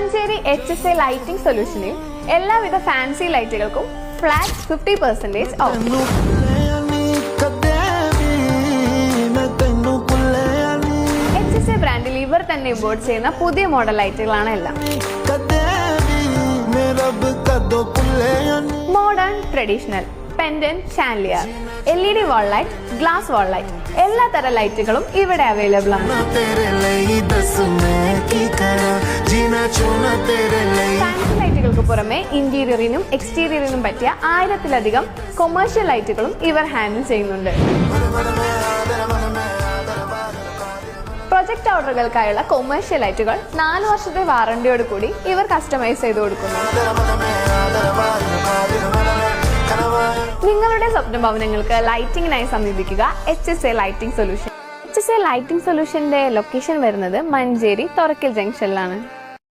Manjeri HSA lighting സൊല്യൂഷനിൽ എല്ലാവിധ fancy ലൈറ്റുകൾക്കും flat 50% of. HSA ബ്രാൻഡിൽ ഇവർ തന്നെ ഇമ്പോർട്ട് ചെയ്യുന്ന പുതിയ മോഡൽ ലൈറ്റുകളാണ് എല്ലാം. Modern, traditional, pendant, chandelier, LED വാൾ ലൈറ്റ്, ഗ്ലാസ് വാൾ ലൈറ്റ്, എല്ലാ തരം ലൈറ്റുകളും ഇവിടെ അവൈലബിൾ ആണ്. ഫാൻസി ലൈറ്റുകൾക്ക് പുറമെ ഇന്റീരിയറിനും എക്സ്റ്റീരിയറിനും പറ്റിയ 1000-ലധികം കൊമേഴ്ഷ്യൽ ലൈറ്റുകളും ഇവർ ഹാൻഡിൽ ചെയ്യുന്നുണ്ട്. പ്രൊജക്ട് ഓർഡറുകൾക്കായുള്ള കൊമേഴ്ഷ്യൽ ലൈറ്റുകൾ 4 വർഷത്തെ വാറണ്ടിയോട് കൂടി ഇവർ കസ്റ്റമൈസ് ചെയ്ത് കൊടുക്കുന്നു. നിങ്ങളുടെ സ്വപ്ന ഭവനങ്ങൾക്ക് ലൈറ്റിംഗിനായി സമീപിക്കുക HSA lighting solution. HSA lighting സൊല്യൂഷന്റെ ലൊക്കേഷൻ വരുന്നത് മഞ്ചേരി തൊറക്കൽ ജംഗ്ഷനിലാണ്.